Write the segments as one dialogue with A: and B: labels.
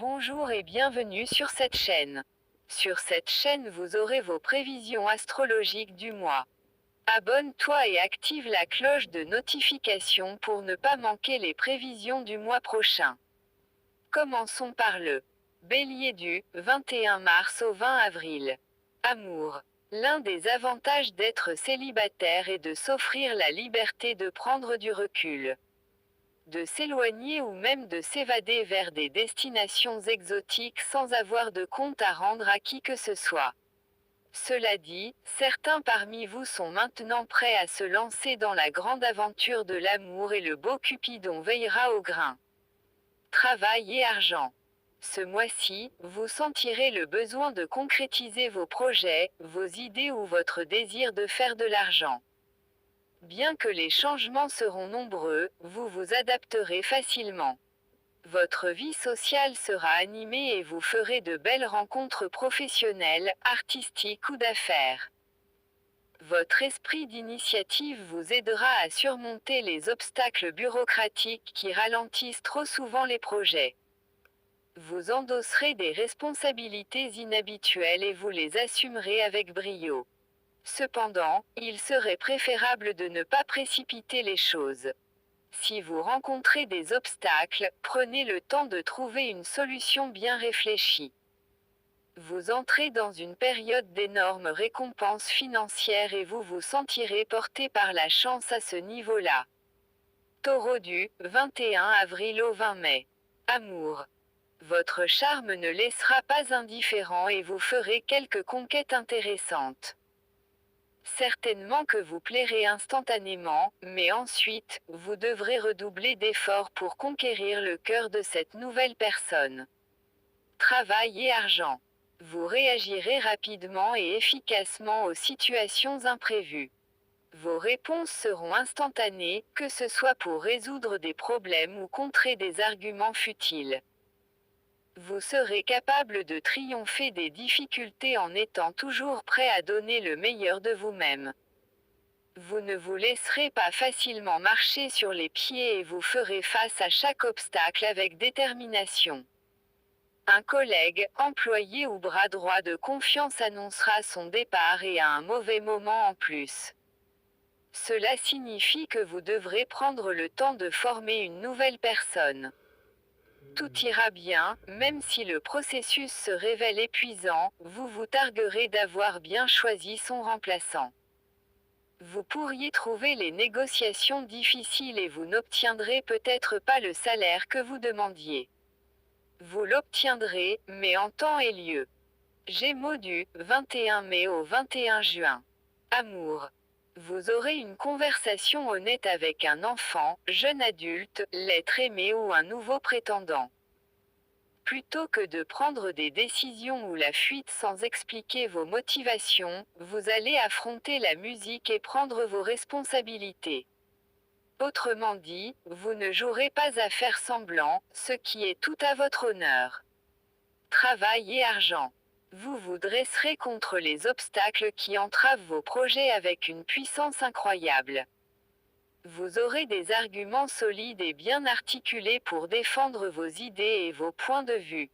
A: Bonjour et bienvenue sur cette chaîne. Sur cette chaîne vous aurez vos prévisions astrologiques du mois. Abonne-toi et active la cloche de notification pour ne pas manquer les prévisions du mois prochain. Commençons par le Bélier du 21 mars au 20 avril. Amour. L'un des avantages d'être célibataire est de s'offrir la liberté de prendre du recul, de s'éloigner ou même de s'évader vers des destinations exotiques sans avoir de compte à rendre à qui que ce soit. Cela dit, certains parmi vous sont maintenant prêts à se lancer dans la grande aventure de l'amour et le beau Cupidon veillera au grain. Travail et argent. Ce mois-ci, vous sentirez le besoin de concrétiser vos projets, vos idées ou votre désir de faire de l'argent. Bien que les changements seront nombreux, vous vous adapterez facilement. Votre vie sociale sera animée et vous ferez de belles rencontres professionnelles, artistiques ou d'affaires. Votre esprit d'initiative vous aidera à surmonter les obstacles bureaucratiques qui ralentissent trop souvent les projets. Vous endosserez des responsabilités inhabituelles et vous les assumerez avec brio. Cependant, il serait préférable de ne pas précipiter les choses. Si vous rencontrez des obstacles, prenez le temps de trouver une solution bien réfléchie. Vous entrez dans une période d'énormes récompenses financières et vous vous sentirez porté par la chance à ce niveau-là. Taureau du 21 avril au 20 mai. Amour. Votre charme ne laissera pas indifférent et vous ferez quelques conquêtes intéressantes. Certainement que vous plairez instantanément, mais ensuite, vous devrez redoubler d'efforts pour conquérir le cœur de cette nouvelle personne. Travail et argent. Vous réagirez rapidement et efficacement aux situations imprévues. Vos réponses seront instantanées, que ce soit pour résoudre des problèmes ou contrer des arguments futiles. Vous serez capable de triompher des difficultés en étant toujours prêt à donner le meilleur de vous-même. Vous ne vous laisserez pas facilement marcher sur les pieds et vous ferez face à chaque obstacle avec détermination. Un collègue, employé ou bras droit de confiance annoncera son départ et à un mauvais moment en plus. Cela signifie que vous devrez prendre le temps de former une nouvelle personne. Tout ira bien, même si le processus se révèle épuisant, vous vous targuerez d'avoir bien choisi son remplaçant. Vous pourriez trouver les négociations difficiles et vous n'obtiendrez peut-être pas le salaire que vous demandiez. Vous l'obtiendrez, mais en temps et lieu. Gémeaux du 21 mai au 21 juin. Amour. Vous aurez une conversation honnête avec un enfant, jeune adulte, l'être aimé ou un nouveau prétendant. Plutôt que de prendre des décisions ou la fuite sans expliquer vos motivations, vous allez affronter la musique et prendre vos responsabilités. Autrement dit, vous ne jouerez pas à faire semblant, ce qui est tout à votre honneur. Travail et argent. Vous vous dresserez contre les obstacles qui entravent vos projets avec une puissance incroyable. Vous aurez des arguments solides et bien articulés pour défendre vos idées et vos points de vue.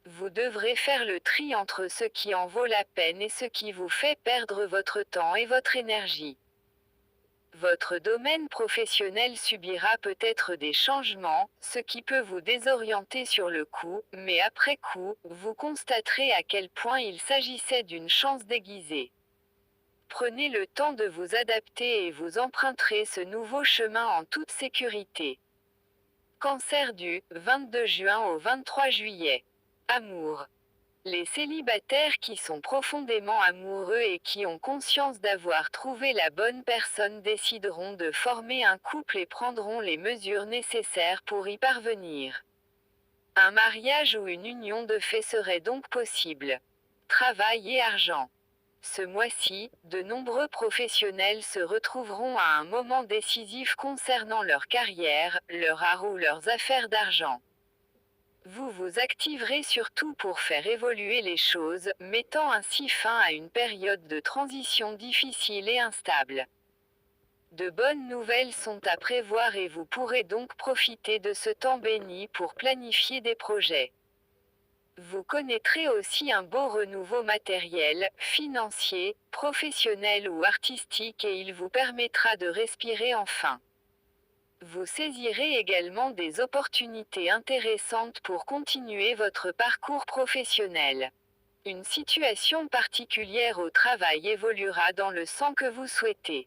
A: Vous devrez faire le tri entre ce qui en vaut la peine et ce qui vous fait perdre votre temps et votre énergie. Votre domaine professionnel subira peut-être des changements, ce qui peut vous désorienter sur le coup, mais après coup, vous constaterez à quel point il s'agissait d'une chance déguisée. Prenez le temps de vous adapter et vous emprunterez ce nouveau chemin en toute sécurité. Cancer du 22 juin au 23 juillet. Amour. Les célibataires qui sont profondément amoureux et qui ont conscience d'avoir trouvé la bonne personne décideront de former un couple et prendront les mesures nécessaires pour y parvenir. Un mariage ou une union de fait serait donc possible. Travail et argent. Ce mois-ci, de nombreux professionnels se retrouveront à un moment décisif concernant leur carrière, leur art ou leurs affaires d'argent. Vous vous activerez surtout pour faire évoluer les choses, mettant ainsi fin à une période de transition difficile et instable. De bonnes nouvelles sont à prévoir et vous pourrez donc profiter de ce temps béni pour planifier des projets. Vous connaîtrez aussi un beau renouveau matériel, financier, professionnel ou artistique et il vous permettra de respirer enfin. Vous saisirez également des opportunités intéressantes pour continuer votre parcours professionnel. Une situation particulière au travail évoluera dans le sens que vous souhaitez.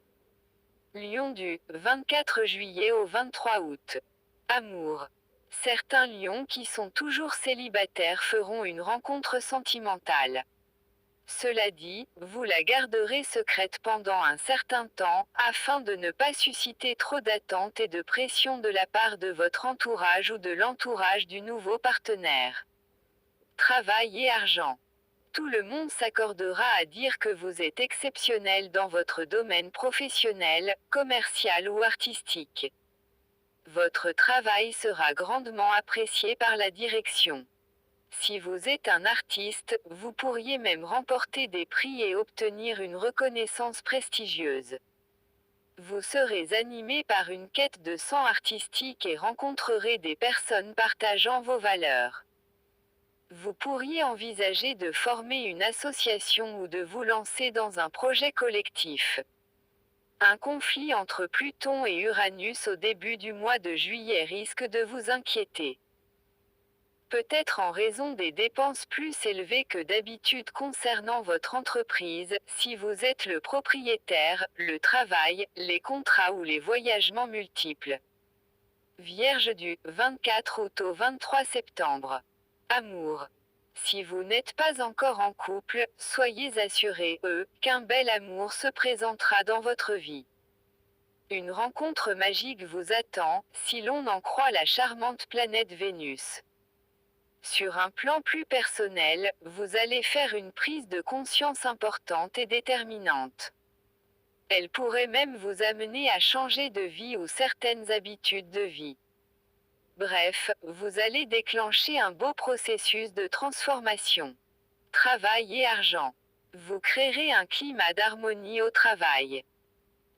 A: Lion du 24 juillet au 23 août. Amour. Certains lions qui sont toujours célibataires feront une rencontre sentimentale. Cela dit, vous la garderez secrète pendant un certain temps, afin de ne pas susciter trop d'attentes et de pression de la part de votre entourage ou de l'entourage du nouveau partenaire. Travail et argent. Tout le monde s'accordera à dire que vous êtes exceptionnel dans votre domaine professionnel, commercial ou artistique. Votre travail sera grandement apprécié par la direction. Si vous êtes un artiste, vous pourriez même remporter des prix et obtenir une reconnaissance prestigieuse. Vous serez animé par une quête de sens artistique et rencontrerez des personnes partageant vos valeurs. Vous pourriez envisager de former une association ou de vous lancer dans un projet collectif. Un conflit entre Pluton et Uranus au début du mois de juillet risque de vous inquiéter. Peut-être en raison des dépenses plus élevées que d'habitude concernant votre entreprise, si vous êtes le propriétaire, le travail, les contrats ou les voyagements multiples. Vierge du 24 août au 23 septembre. Amour. Si vous n'êtes pas encore en couple, soyez assuré, qu'un bel amour se présentera dans votre vie. Une rencontre magique vous attend, si l'on en croit la charmante planète Vénus. Sur un plan plus personnel, vous allez faire une prise de conscience importante et déterminante. Elle pourrait même vous amener à changer de vie ou certaines habitudes de vie. Bref, vous allez déclencher un beau processus de transformation. Travail et argent. Vous créerez un climat d'harmonie au travail.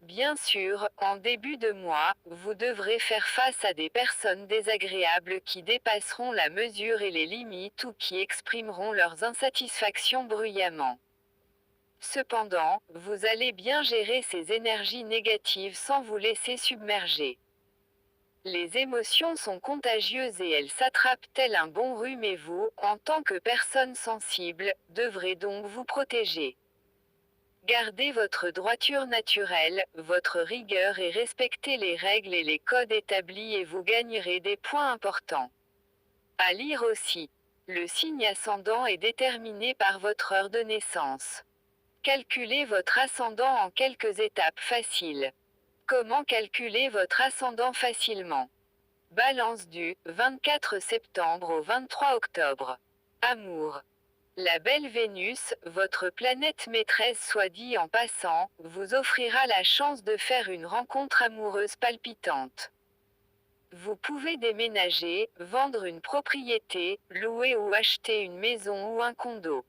A: Bien sûr, en début de mois, vous devrez faire face à des personnes désagréables qui dépasseront la mesure et les limites ou qui exprimeront leurs insatisfactions bruyamment. Cependant, vous allez bien gérer ces énergies négatives sans vous laisser submerger. Les émotions sont contagieuses et elles s'attrapent tel un bon rhume et vous, en tant que personne sensible, devrez donc vous protéger. Gardez votre droiture naturelle, votre rigueur et respectez les règles et les codes établis et vous gagnerez des points importants. À lire aussi. Le signe ascendant est déterminé par votre heure de naissance. Calculez votre ascendant en quelques étapes faciles. Comment calculer votre ascendant facilement? Balance du 24 septembre au 23 octobre. Amour. La belle Vénus, votre planète maîtresse soit dit en passant, vous offrira la chance de faire une rencontre amoureuse palpitante. Vous pouvez déménager, vendre une propriété, louer ou acheter une maison ou un condo.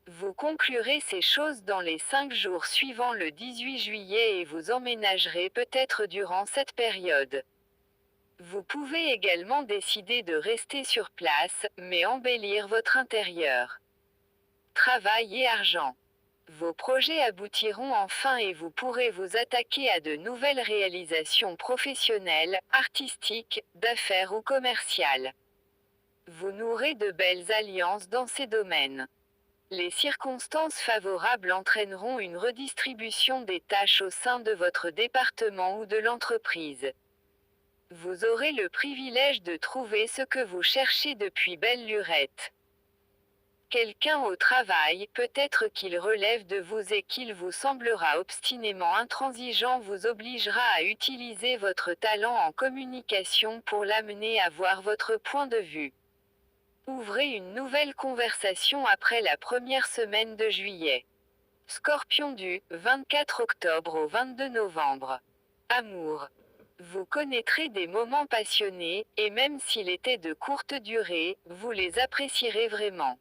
A: Vous conclurez ces choses dans les 5 jours suivant le 18 juillet et vous emménagerez peut-être durant cette période. Vous pouvez également décider de rester sur place, mais embellir votre intérieur. Travail et argent. Vos projets aboutiront enfin et vous pourrez vous attaquer à de nouvelles réalisations professionnelles, artistiques, d'affaires ou commerciales. Vous nouerez de belles alliances dans ces domaines. Les circonstances favorables entraîneront une redistribution des tâches au sein de votre département ou de l'entreprise. Vous aurez le privilège de trouver ce que vous cherchez depuis belle lurette. Quelqu'un au travail, peut-être qu'il relève de vous et qu'il vous semblera obstinément intransigeant vous obligera à utiliser votre talent en communication pour l'amener à voir votre point de vue. Ouvrez une nouvelle conversation après la première semaine de juillet. Scorpion du 24 octobre au 22 novembre. Amour. Vous connaîtrez des moments passionnés, et même s'ils étaient de courte durée, vous les apprécierez vraiment.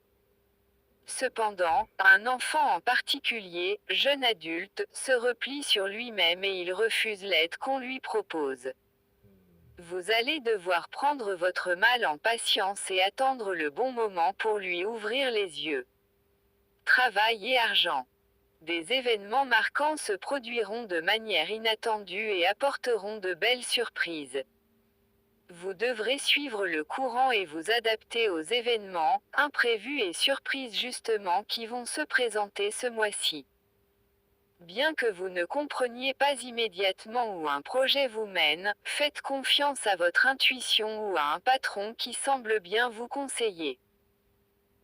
A: Cependant, un enfant en particulier, jeune adulte, se replie sur lui-même et il refuse l'aide qu'on lui propose. Vous allez devoir prendre votre mal en patience et attendre le bon moment pour lui ouvrir les yeux. Travail et argent. Des événements marquants se produiront de manière inattendue et apporteront de belles surprises. Vous devrez suivre le courant et vous adapter aux événements, imprévus et surprises justement qui vont se présenter ce mois-ci. Bien que vous ne compreniez pas immédiatement où un projet vous mène, faites confiance à votre intuition ou à un patron qui semble bien vous conseiller.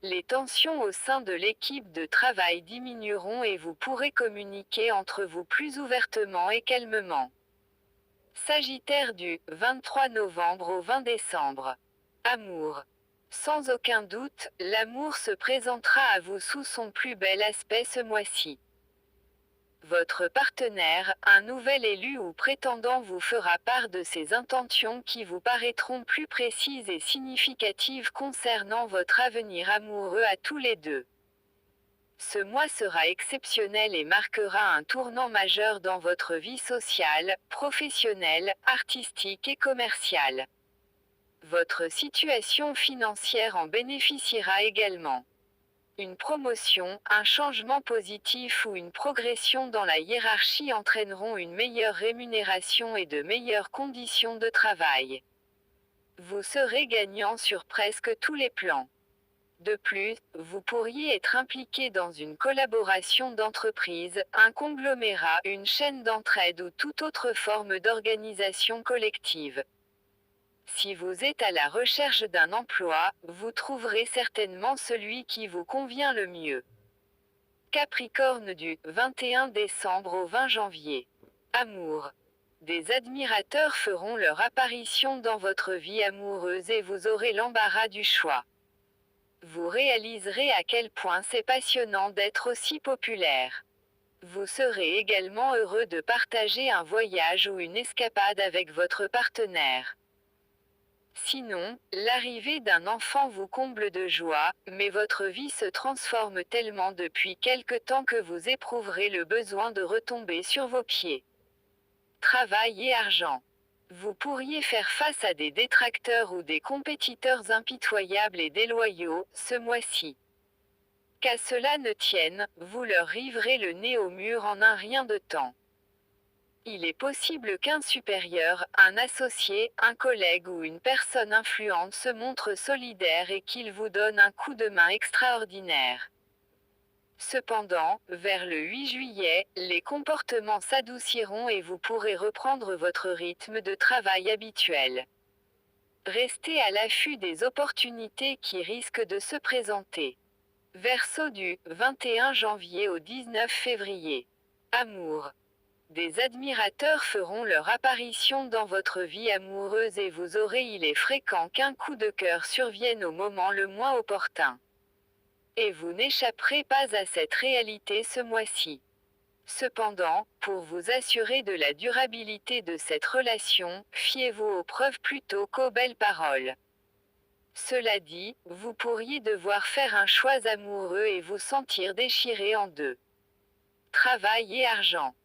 A: Les tensions au sein de l'équipe de travail diminueront et vous pourrez communiquer entre vous plus ouvertement et calmement. Sagittaire du 23 novembre au 20 décembre. Amour. Sans aucun doute, l'amour se présentera à vous sous son plus bel aspect ce mois-ci. Votre partenaire, un nouvel élu ou prétendant vous fera part de ses intentions qui vous paraîtront plus précises et significatives concernant votre avenir amoureux à tous les deux. Ce mois sera exceptionnel et marquera un tournant majeur dans votre vie sociale, professionnelle, artistique et commerciale. Votre situation financière en bénéficiera également. Une promotion, un changement positif ou une progression dans la hiérarchie entraîneront une meilleure rémunération et de meilleures conditions de travail. Vous serez gagnant sur presque tous les plans. De plus, vous pourriez être impliqué dans une collaboration d'entreprise, un conglomérat, une chaîne d'entraide ou toute autre forme d'organisation collective. Si vous êtes à la recherche d'un emploi, vous trouverez certainement celui qui vous convient le mieux. Capricorne du 21 décembre au 20 janvier. Amour. Des admirateurs feront leur apparition dans votre vie amoureuse et vous aurez l'embarras du choix. Vous réaliserez à quel point c'est passionnant d'être aussi populaire. Vous serez également heureux de partager un voyage ou une escapade avec votre partenaire. Sinon, l'arrivée d'un enfant vous comble de joie, mais votre vie se transforme tellement depuis quelque temps que vous éprouverez le besoin de retomber sur vos pieds. Travail et argent. Vous pourriez faire face à des détracteurs ou des compétiteurs impitoyables et déloyaux, ce mois-ci. Qu'à cela ne tienne, vous leur riverez le nez au mur en un rien de temps. Il est possible qu'un supérieur, un associé, un collègue ou une personne influente se montre solidaire et qu'il vous donne un coup de main extraordinaire. Cependant, vers le 8 juillet, les comportements s'adouciront et vous pourrez reprendre votre rythme de travail habituel. Restez à l'affût des opportunités qui risquent de se présenter. Verseau du 21 janvier au 19 février. Amour. Des admirateurs feront leur apparition dans votre vie amoureuse et vous aurez il est fréquent qu'un coup de cœur survienne au moment le moins opportun. Et vous n'échapperez pas à cette réalité ce mois-ci. Cependant, pour vous assurer de la durabilité de cette relation, fiez-vous aux preuves plutôt qu'aux belles paroles. Cela dit, vous pourriez devoir faire un choix amoureux et vous sentir déchiré en deux. Travail et argent.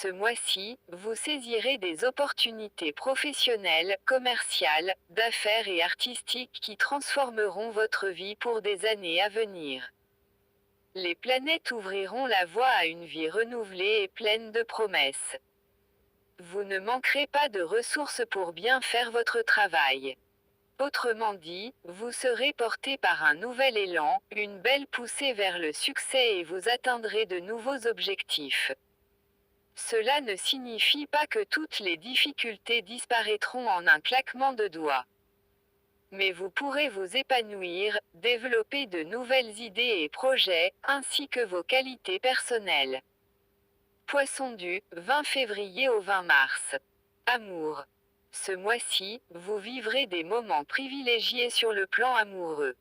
A: Ce mois-ci, vous saisirez des opportunités professionnelles, commerciales, d'affaires et artistiques qui transformeront votre vie pour des années à venir. Les planètes ouvriront la voie à une vie renouvelée et pleine de promesses. Vous ne manquerez pas de ressources pour bien faire votre travail. Autrement dit, vous serez porté par un nouvel élan, une belle poussée vers le succès et vous atteindrez de nouveaux objectifs. Cela ne signifie pas que toutes les difficultés disparaîtront en un claquement de doigts. Mais vous pourrez vous épanouir, développer de nouvelles idées et projets, ainsi que vos qualités personnelles. Poisson du 20 février au 20 mars. Amour. Ce mois-ci, vous vivrez des moments privilégiés sur le plan amoureux.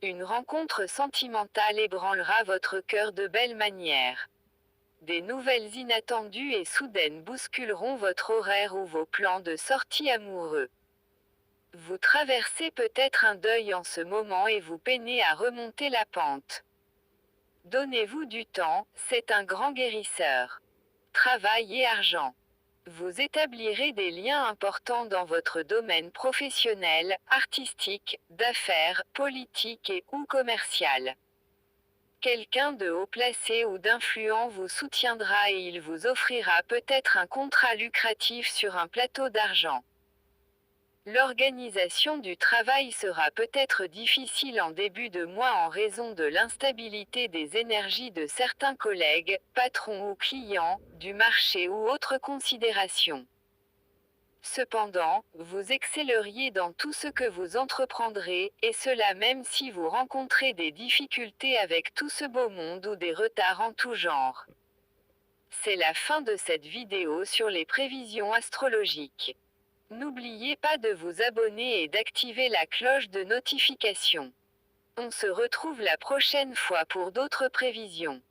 A: Une rencontre sentimentale ébranlera votre cœur de belle manière. Des nouvelles inattendues et soudaines bousculeront votre horaire ou vos plans de sortie amoureux. Vous traversez peut-être un deuil en ce moment et vous peinez à remonter la pente. Donnez-vous du temps, c'est un grand guérisseur. Travail et argent. Vous établirez des liens importants dans votre domaine professionnel, artistique, d'affaires, politique et ou commercial. Quelqu'un de haut placé ou d'influent vous soutiendra et il vous offrira peut-être un contrat lucratif sur un plateau d'argent. L'organisation du travail sera peut-être difficile en début de mois en raison de l'instabilité des énergies de certains collègues, patrons ou clients, du marché ou autres considérations. Cependant, vous excelleriez dans tout ce que vous entreprendrez, et cela même si vous rencontrez des difficultés avec tout ce beau monde ou des retards en tout genre. C'est la fin de cette vidéo sur les prévisions astrologiques. N'oubliez pas de vous abonner et d'activer la cloche de notification. On se retrouve la prochaine fois pour d'autres prévisions.